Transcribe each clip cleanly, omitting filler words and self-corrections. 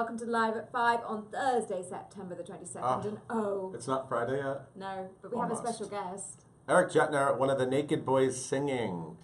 welcome to Live at 5 on Thursday, September the 22nd. And it's not Friday yet? No, but we have a special guest. Eric Jetner, one of the naked boys singing.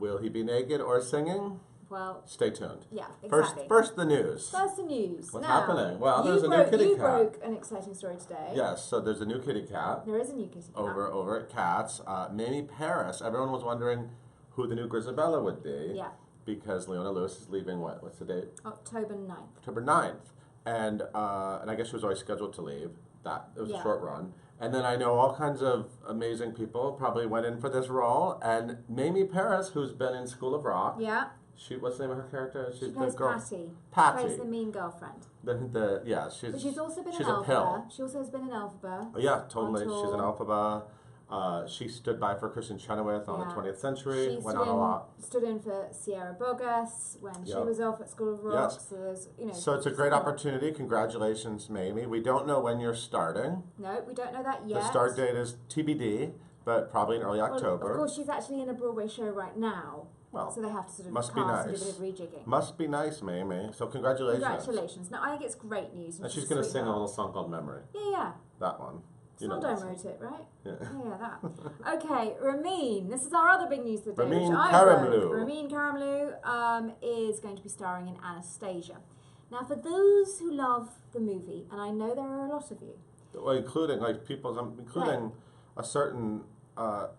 Will he be naked or singing? Well, stay tuned. Yeah, exactly. First the news. First the news. What's now, happening? Well, there's a new kitty cat. You broke an exciting story today. Yes, so there's a new kitty cat. There is a new kitty cat. Over at Cats. Mamie Paris. Everyone was wondering who the new Grisabella would be. Yeah. Because Leona Lewis is leaving, what's the date? October 9th. October 9th. And I guess she was always scheduled to leave. It was a short run. And then I know all kinds of amazing people probably went in for this role. And Mamie Paris, who's been in School of Rock. Yeah. What's the name of her character? She plays Patty. Patty. She plays the mean girlfriend. But she's also been she's an a Elphaba. pill. She also has been an Elphaba. Oh, yeah, totally. She's an Elphaba. She stood by for Kristen Chenoweth on the 20th Century. She went on a lot. Stood in for Sierra Bogas when she was off at School of Rock. Yes. So there's, So it's a great opportunity. Congratulations, Mamie. We don't know when you're starting. No, we don't know that yet. The start date is TBD, but probably in early October. Of course, she's actually in a Broadway show right now. Well, so they have to sort of must cast be nice. and do a bit of rejigging. Must be nice, Mamie. So congratulations. Congratulations. No, I think it's great news. And she's going to sing a little song called Memory. Yeah. That one. Sondheim wrote it, right? Yeah. Yeah, that. Okay, Ramin. This is our other big news of the day. Ramin Karimloo. Ramin Karimloo is going to be starring in Anastasia. Now, for those who love the movie, and I know there are a lot of you. Well, including a certain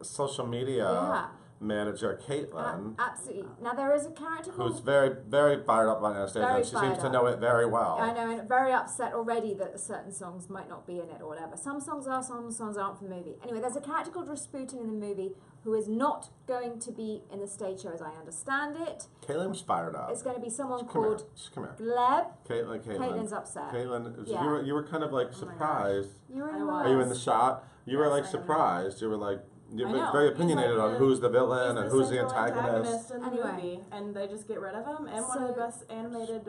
social media manager, Caitlin. Absolutely. Now, there is a character who's very, very fired up on Anastasia. She seems to know it very well. I know, and very upset already that certain songs might not be in it or whatever. Some songs are, some songs aren't from the movie. Anyway, there's a character called Rasputin in the movie who is not going to be in the stage show as I understand it. Caitlin was fired up. It's going to be someone called Gleb. Caitlin. Caitlin's upset. Caitlin, you were kind of like surprised. You were Are you in the shot? You were like surprised. You were like, you're very opinionated on who's the villain and who's the antagonist. In the movie, and they just get rid of him. And one of the best animated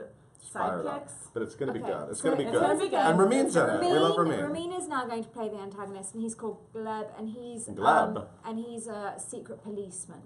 sidekicks. But it's going to be good. It's going to be good. Gonna be good. And Ramin's in it. We love Ramin. Ramin is now going to play the antagonist, and he's called Gleb, and he's a secret policeman,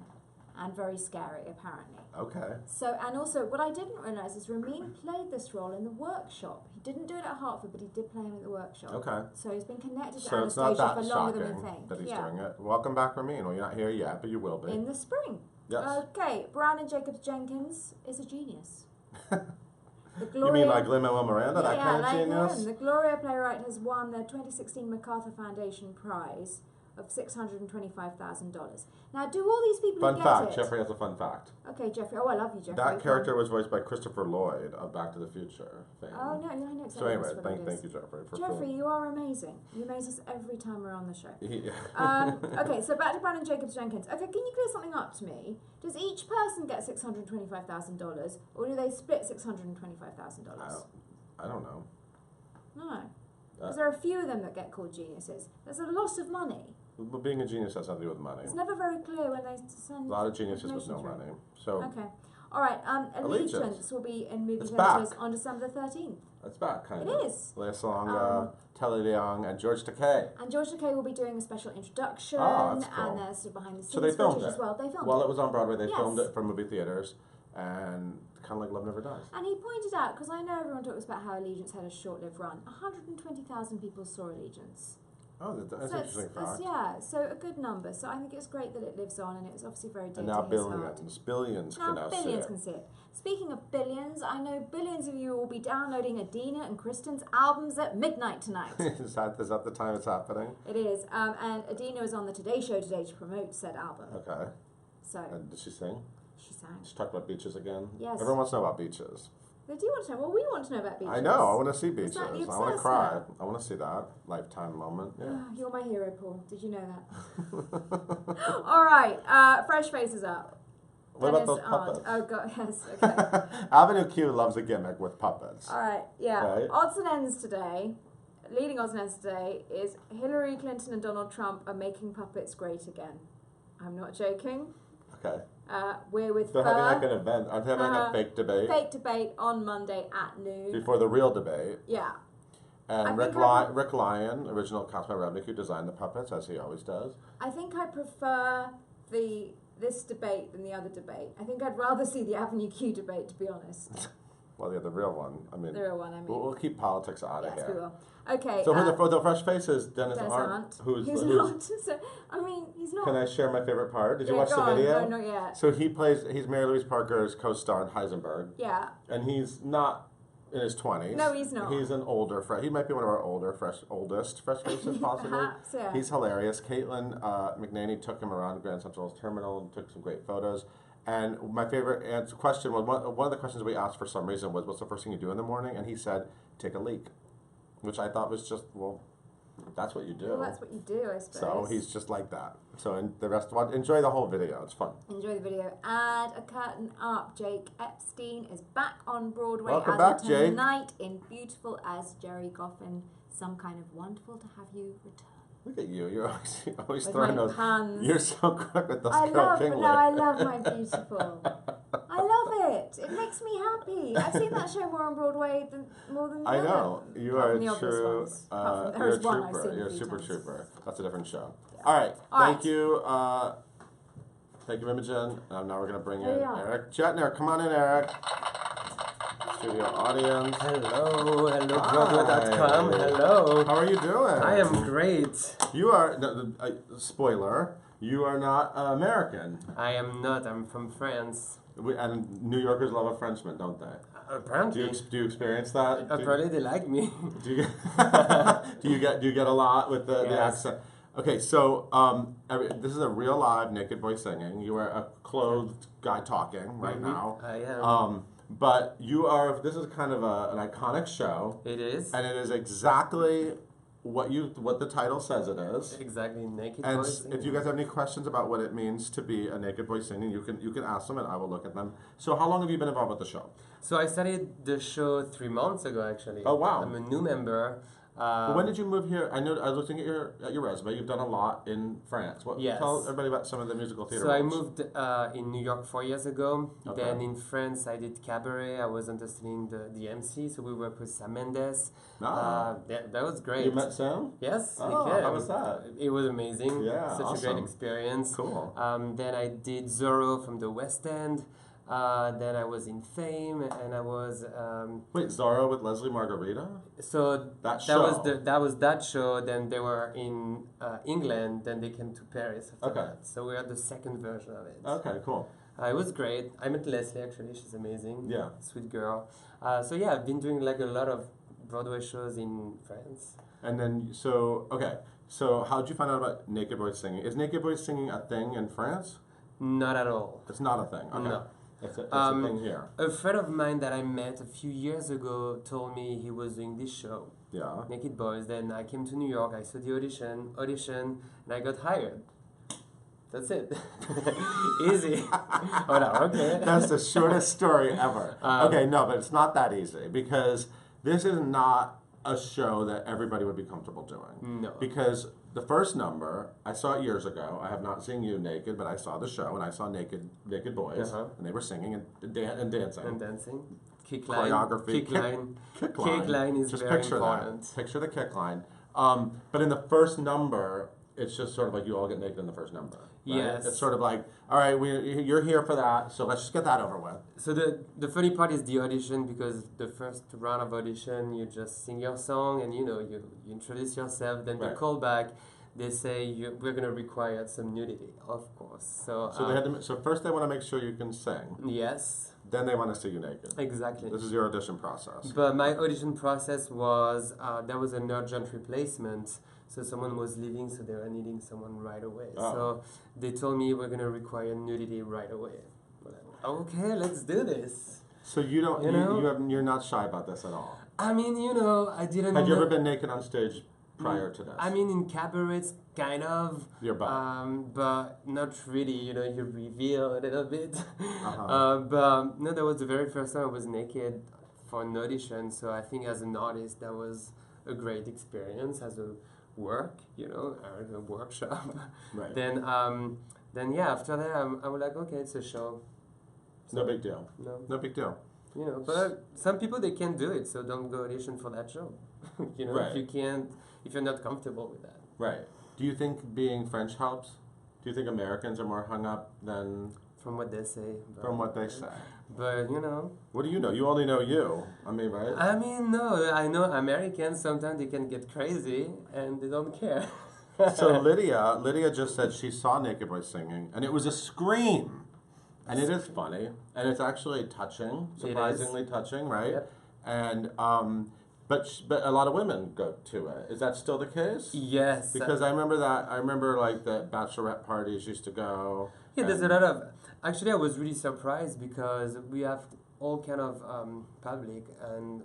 and very scary apparently. Okay. So, and also, what I didn't realise is Ramin played this role in the workshop. He didn't do it at Hartford, but he did play him in the workshop. Okay. So he's been connected to Anastasia Anastasia for longer than we think. That he's doing it. Welcome back, Ramin. Well, you're not here yet, but you will be. In the spring. Yes. Okay. Brandon Jacobs Jenkins is a genius. You mean like Lin-Manuel Miranda, that kind of genius? The Gloria playwright has won the 2016 MacArthur Foundation Prize of $625,000. Now, do all these people Fun get fact. it? Jeffrey has a fun fact. Okay, Jeffrey. Oh, I love you, Jeffrey. That character was voiced by Christopher Lloyd of Back to the Future fame. Oh, no, I know exactly. So anyway, thank you, Jeffrey. Jeffrey, you are amazing. You amaze us every time we're on the show. Yeah. Okay, so back to Brandon Jacobs Jenkins. Okay, can you clear something up to me? Does each person get $625,000, or do they split $625,000? I don't know. No. Because there are a few of them that get called geniuses. There's a lot of money. But being a genius has nothing to do with money. It's never very clear when they send a lot of geniuses with no money. So okay. All right. Allegiance will be in movie theatres on December the 13th. It's back, kind of. It is. Lea Salonga, Telly Leong, and George Takei. And George Takei will be doing a special introduction. Oh, that's cool. And there's behind the scenes so they filmed as well. They filmed it. While it was on Broadway, they filmed it for movie theaters. And kind of like Love Never Dies. And he pointed out, because I know everyone talks about how Allegiance had a short-lived run, 120,000 people saw Allegiance. Oh, that's an interesting fact. Yeah, so a good number. So I think it's great that it lives on, and it's obviously very dear and now to his heart. billions can now see it. Billions can see it. Speaking of billions, I know billions of you will be downloading Adina and Kristen's albums at midnight tonight. Is that the time it's happening? It is. And Adina is on the Today Show today to promote said album. Okay. So. And did she sing? She sang. She talked about beaches again? Yes. Everyone wants to know about beaches. They do want to know. Well, we want to know about beaches. I know. I want to see beaches. I want to cry. Now. I want to see that lifetime moment. Yeah. You're my hero, Paul. Did you know that? All right. Fresh faces up. What about those puppets? Oh, God. Yes. Okay. Avenue Q loves a gimmick with puppets. All right. Yeah. Right? Odds and ends today. Leading odds and ends today is Hillary Clinton and Donald Trump are making puppets great again. I'm not joking. Okay. We're with They're having like an event. Aren't they having a fake debate? Fake debate on Monday at noon. Before the real debate. Yeah. And Rick Lyon, original Councilman Rebnick, who designed the puppets, as he always does. I think I prefer this debate than the other debate. I think I'd rather see the Avenue Q debate, to be honest. Well, yeah, the real one. I mean, The real one, I mean. we'll keep politics out of Yes, here. we will. Okay. So the fresh face is Dennis Dennis Arndt, who's not. So, I mean, he's not. Can I share my favorite part? Did you Yeah, watch go the on. video? No, not yet. So he's Mary Louise Parker's co-star in Heisenberg. Yeah. And he's not in his 20s. No, he's not. He's an older he might be one of our oldest fresh faces, possibly. Perhaps, yeah. He's hilarious. Caitlin McNaney took him around Grand Central's terminal and took some great photos. And my favorite question was, one of the questions we asked for some reason was, what's the first thing you do in the morning? And he said, take a leak, which I thought was just, well, that's what you do. Well, that's what you do, I suppose. So he's just like that. So and the rest, enjoy the whole video. It's fun. Enjoy the video. And a curtain up. Jake Epstein is back on Broadway Welcome as back, of Jake. tonight in Beautiful as Jerry Goffin. Some kind of wonderful to have you return. Look at you. You're always With throwing my those. puns. You're so quick with those. I love King my Beautiful. I love it. It makes me happy. I've seen that show more on Broadway than the I other. know. You Apart are from the obvious true. ones. Apart from- You're a there's one I've trooper. seen a You're a few super times. trooper. That's a different show. Yeah. All right. All Thank right. you. Thank you, Imogen. Now we're going to bring in Here we are. Eric Jetner. Come on in, Eric. Studio audience. Hello, Hi. Broadway.com. Hello. How are you doing? I am great. You are, spoiler, you are not American. I am not. I'm from France. And New Yorkers love a Frenchman, don't they? Apparently. Do you experience that? Apparently they like me. Do you do you get a lot with the Yes. accent? Okay, so this is a real live naked boy singing. You are a clothed guy talking right now. I am. But you are. This is kind of an iconic show, It is. and it is exactly what the title says it is. Exactly. Naked And boys. if you guys have any questions about what it means to be a naked boy singing, you can ask them, and I will look at them. So, how long have you been involved with the show? So I started the show 3 months ago, actually. Oh, wow. I'm a new member. But when did you move here? I know I was looking at your resume. You've done a lot in France. Yes. Tell everybody about some of the musical theater. So I roles. moved in New York 4 years ago. Okay. Then in France I did cabaret. I was understudying the MC. So we worked with Sam Mendes. That was great. You met Sam? Yes, Oh, we can. how was that? It was amazing. Yeah, Such a awesome. great experience. Cool. Then I did Zorro from the West End. Then I was in Fame, and I was Wait, Zorro with Leslie Margarita? so That that was that show. Then they were in England. Then they came to Paris after Okay. that. So we are the second version of it. Okay, cool. It was great. I met Leslie actually. She's amazing. Yeah. Sweet girl. So yeah, I've been doing like a lot of Broadway shows in France. And then, so how'd you find out about naked boy singing? Is naked boy singing a thing in France? Not at all. It's not a thing. Okay. No. It's a thing here. A friend of mine that I met a few years ago told me he was doing this show, Yeah. Naked Boys. Then I came to New York, I saw the audition, and I got hired. That's it. Easy. Oh no, okay. That's the shortest story ever. Okay, no, but it's not that easy because this is not a show that everybody would be comfortable doing. No. Because the first number, I saw it years ago. I have not seen you naked, but I saw the show and I saw naked boys, and they were singing and dancing. And dancing. Kick line. Choreography. Kick line. Kick line. Kick line is Just very picture important. that. Picture the kick line. But in the first number, it's just sort of like you all get naked in the first number. Right? Yes. It's sort of like, all right, you're here for that, so let's just get that over with. So the funny part is the audition, because the first round of audition you just sing your song and you introduce yourself. Then Right. the callback, they say we're gonna require some nudity, of course. So So first they want to make sure you can sing. yes, Then they want to see you naked. exactly. This is your audition process. But my audition process was there was an urgent replacement. So someone was leaving, so they were needing someone right away. Oh. So they told me we're gonna require nudity right away. We're like, okay, let's do this. So you don't, You know? you're not shy about this at all. I mean, I didn't. Had you know- ever been naked on stage prior to this? I mean, in cabarets, kind of. Your butt. But not really. You reveal a little bit. Uh-huh. But no, that was the very first time I was naked for an audition. So I think as an artist, that was a great experience as a work, or a workshop. Right. Then yeah, after that, I was like, okay, it's a show. No big deal. No, No big deal. but some people they can't do it, so don't go audition for that show. Right. If you're not comfortable with that. Right. Do you think being French helps? Do you think Americans are more hung up than from what they say. From what they say. But you know. What do you know? You only know you. I mean, right? I mean, no. I know Americans. Sometimes they can get crazy and they don't care. So Lydia just said she saw Naked Boy singing, and it was a scream. And it is funny, and it's actually touching, surprisingly touching, right? Yep. And but a lot of women go to it. Is that still the case? Yes. Because I remember like the bachelorette parties used to go. Yeah, there's a lot of. Actually, I was really surprised because we have all kind of public and,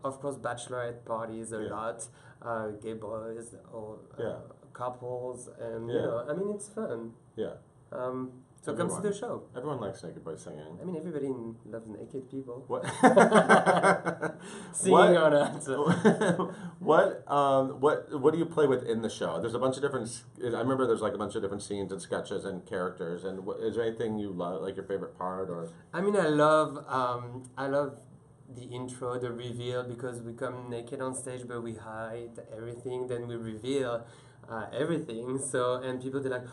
of course, bachelorette parties a lot, gay boys or couples, and you know, I mean, it's fun. Yeah. So come see the show. Everyone likes Naked Boy singing. I mean, everybody loves naked people. What? Singing on it. What do you play with in the show? There's a bunch of different. I remember there's like a bunch of different scenes and sketches and characters. And is there anything you love, like your favorite part, or? I mean, I love the intro, the reveal, because we come naked on stage, but we hide everything. Then we reveal. Everything. So and people they're like,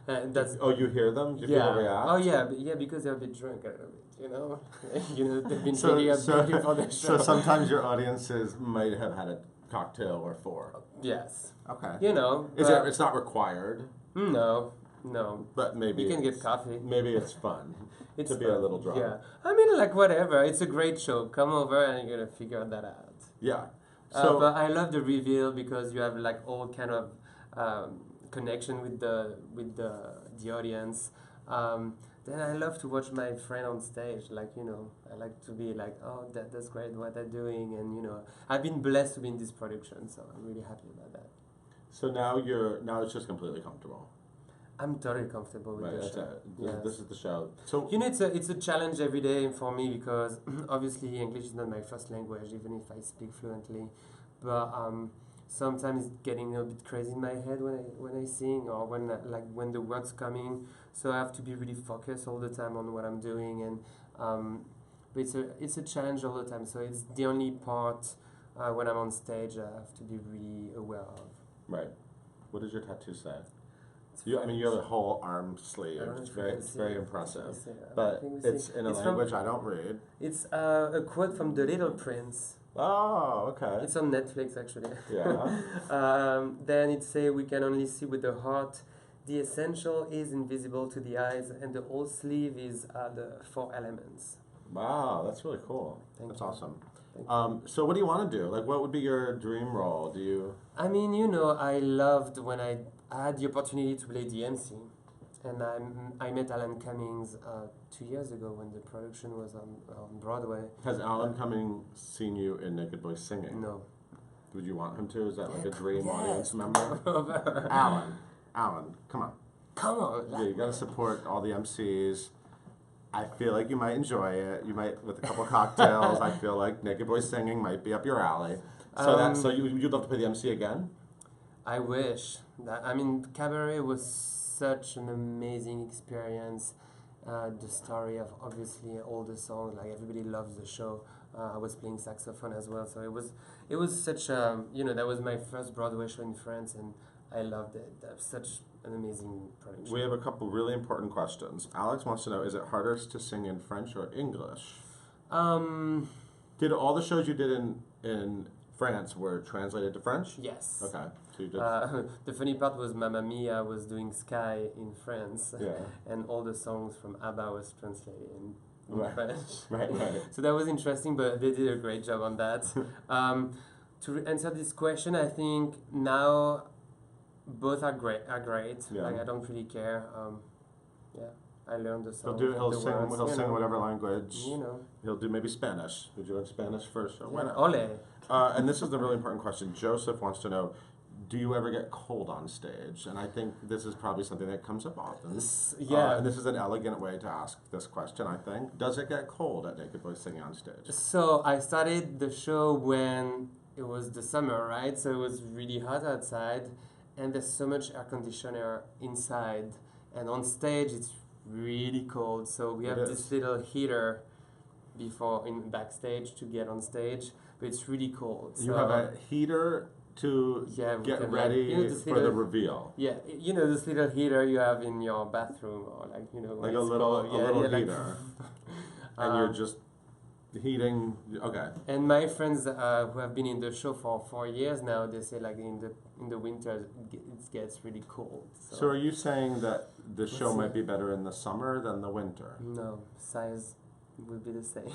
and that's. Oh, you hear them? Do people react? Oh yeah, because they're a bit drunk a little bit, you know. They've been taking a break for the show. So sometimes your audiences might have had a cocktail or 4. Yes. Okay. You know. It's not required. No. But maybe you can get coffee. Maybe it's fun. It's to be a little drunk. Yeah. I mean, like whatever. It's a great show. Come over and you're gonna figure that out. Yeah. So, but I love the reveal because you have like all kind of connection with the audience. Then I love to watch my friend on stage. Like I like to be like, oh, that's great what they're doing, and I've been blessed to be in this production, so I'm really happy about that. So now it's just completely comfortable. I'm totally comfortable with the show. Yes. This is the show. So it's a challenge every day for me because obviously English is not my first language, even if I speak fluently. But sometimes it's getting a bit crazy in my head when I sing or when the words coming. So I have to be really focused all the time on what I'm doing, and but it's a challenge all the time. So it's the only part when I'm on stage I have to be really aware of. Right. What does your tattoo say? You have a whole arm sleeve. It's very impressive. But it's in a language I don't read. It's a quote from The Little Prince. Oh, okay. It's on Netflix, actually. Yeah. Then it says, we can only see with the heart. The essential is invisible to the eyes, and the whole sleeve is the 4 elements. Wow, that's really cool. That's awesome. So what do you want to do? Like, what would be your dream role? Do you? I mean, I loved when I had the opportunity to play the MC. And I met Alan Cummings 2 years ago when the production was on Broadway. Has Alan Cummings seen you in Naked Boy singing? No. Would you want him to? Is that like a dream audience member? Alan, come on. Come on. Yeah, you gotta support all the MCs. I feel like you might enjoy it. You might, with a couple cocktails, I feel like Naked Boy singing might be up your alley. So you'd love to play the MC again? I wish. Cabaret was such an amazing experience. The story of obviously all the songs, like everybody loves the show. I was playing saxophone as well, so it was such that was my first Broadway show in France, and I loved it. That's such an amazing production. We have a couple really important questions. Alex wants to know: is it harder to sing in French or English? Did all the shows you did in France were translated to French? Yes. Okay. So you did. The funny part was Mamma Mia was doing Sky in France, and all the songs from ABBA was translated in French. Right. So that was interesting, but they did a great job on that. To answer this question, I think now both are great. Yeah. Like I don't really care. I learned the song. He'll sing whatever language. He'll do maybe Spanish. Would you learn Spanish first? Ole. And this is the really important question. Joseph wants to know: do you ever get cold on stage? And I think this is probably something that comes up often. And this is an elegant way to ask this question, I think. Does it get cold at Naked Boy singing on stage? So I started the show when it was the summer, right? So it was really hot outside, and there's so much air conditioner inside. And on stage, it's really cold. So we have this little heater backstage to get on stage, but it's really cold. You have a heater to Yeah, we get can, ready like, this for the little- reveal? Yeah, this little heater you have in your bathroom, or like when Like a it's little, cold. a little like, heater, and you're just heating. Okay. And my friends who have been in the show for 4 years now, they say like in the winter it gets really cold. So are you saying that the show see. might be better in the summer than the winter? No, size will be the same.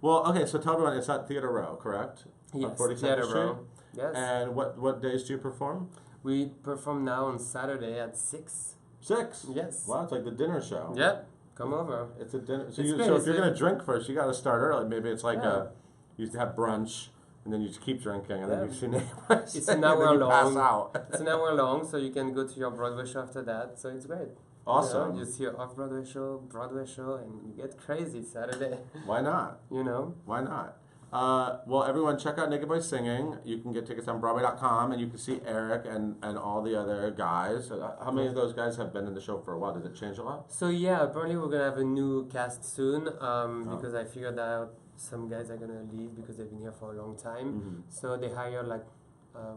Well, okay. So tell everyone, it's at Theatre Row, correct? Yes, 42nd Theatre Street? Row. Yes. And what days do you perform? We perform now on Saturday at 6. 6. Yes. Wow, it's like the dinner show. Yep. Come over. It's a dinner. So, It's great, so if it's you're a- gonna drink first, you got to start early. Maybe it's like Yeah. you used to have brunch, and then you just keep drinking, and Yeah. then you see neighbors. It's an and then hour you pass long. out. It's an hour long, so you can go to your Broadway show after that. So it's great. Awesome. You see your off-Broadway show, Broadway show, and you get crazy Saturday. Why not? Why not? Well, everyone, check out Naked Boys Singing. You can get tickets on Broadway.com, and you can see Eric and all the other guys. How many of those guys have been in the show for a while? Did it change a lot? So yeah, apparently we're gonna have a new cast soon. Because I figured out some guys are gonna leave because they've been here for a long time. Mm-hmm. So they hire like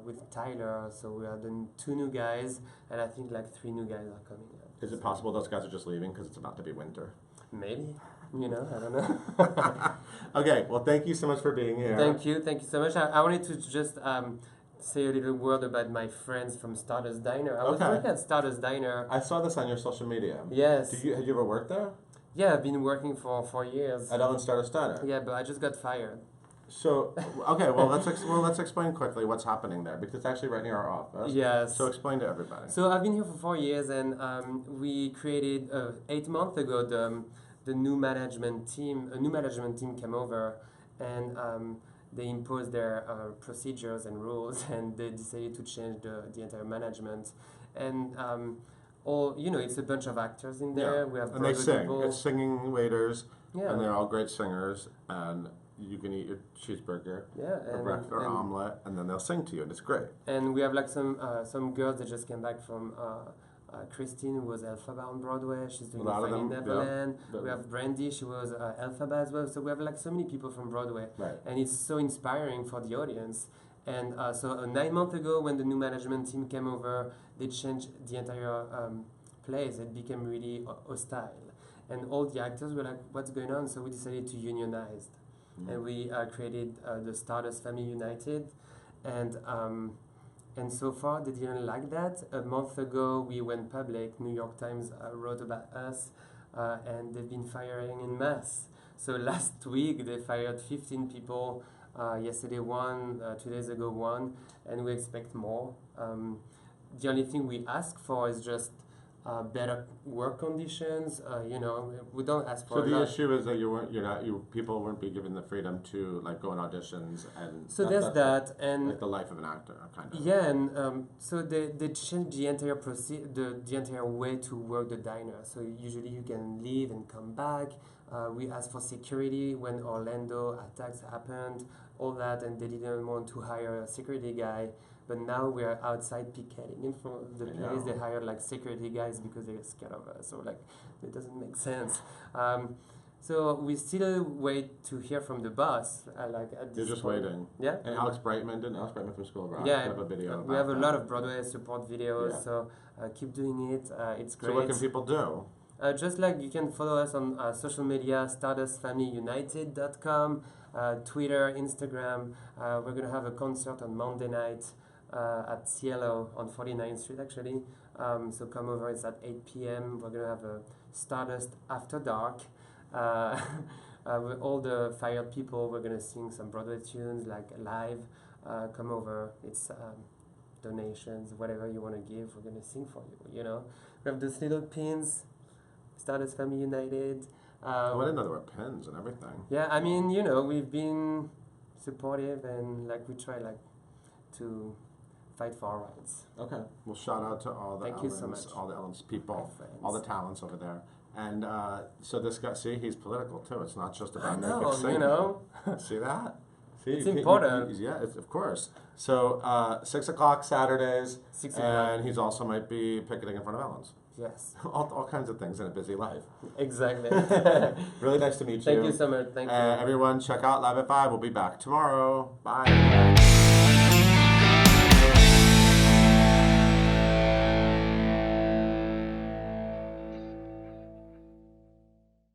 with Tyler. So we are the 2 new guys, and I think like 3 new guys are coming up. Is it possible those guys are just leaving because it's about to be winter? Maybe. I don't know. Okay, well, thank you so much for being here. Thank you so much. I wanted to just say a little word about my friends from Stardust Diner. I was Okay. working at Stardust Diner. I saw this on your social media. Yes. Had you ever worked there? Yeah, I've been working for 4 years. At Ellen Stardust Diner? Yeah, but I just got fired. So, okay, well, let's explain quickly what's happening there, because it's actually right near our office. Yes. So explain to everybody. So I've been here for 4 years, and we created 8 months ago the new management team. A new management team came over, and they imposed their procedures and rules, and they decided to change the entire management. And it's a bunch of actors in there. Yeah. We have And they Broadway sing. people. It's singing waiters, Yeah. and they're all great singers, and you can eat your cheeseburger, Yeah, or breakfast, or omelet, and then they'll sing to you, and it's great. And we have like some girls that just came back from Christine, who was Elphaba on Broadway. She's doing A lot of Finding them, Neverland. yeah. We have Brandy. She was Elphaba as well. So we have like so many people from Broadway, Right. and it's so inspiring for the audience. And so 9 months ago, when the new management team came over, they changed the entire place. It became really hostile, and all the actors were like, "What's going on?" So we decided to unionize. And we created the Stardust Family United, and so far they didn't like that. A month ago we went public. New York Times wrote about us, and they've been firing in mass. So last week they fired 15 people. Yesterday 1, 2 days ago 1, and we expect more. The only thing we ask for is just better work conditions. We don't ask for So a the lot. issue is that people weren't be given the freedom to like go on auditions, and So there's that, and like the life of an actor, kind of. yeah, and so they changed the entire the entire way to work the diner. So usually you can leave and come back. We asked for security when Orlando attacks happened, all that, and they didn't want to hire a security guy. But now we are outside picketing in front of the place. They hired like security guys because they're scared of us. So like, it doesn't make sense. So we still wait to hear from the boss. You're just waiting. Yeah. And Alex Brightman from School of Rock. Yeah, I have a video. we have a about lot that. of Broadway support videos. Yeah. So keep doing it. It's great. So what can people do? Just like you can follow us on social media, StardustFamilyUnited.com, Twitter, Instagram. We're going to have a concert on Monday night at Cielo on 49th Street, actually. So come over, it's at 8 p.m. We're going to have a Stardust After Dark. With all the fired people, we're going to sing some Broadway tunes, like live. Come over. It's donations, whatever you want to give, we're going to sing for you, We have those little pins. Stardust Family United. I didn't know there were pens and everything. Yeah, I mean, we've been supportive and we try to fight for our rights. Okay. Well, shout out to all the Thank you Ellens, so much. all the Ellens people, My friends. all the talents over there. And so this guy, see, he's political too. It's not just I about know, naked singing. See that? See, It's you can't- important. yeah, it's, of course. So 6 o'clock Saturdays, 6 o'clock. and he's also might be picketing in front of Ellen's. Yes. all kinds of things in a busy life. Exactly. Really nice to meet you. Thank you so much. Thank you. Everyone, check out Live at 5. We'll be back tomorrow. Bye.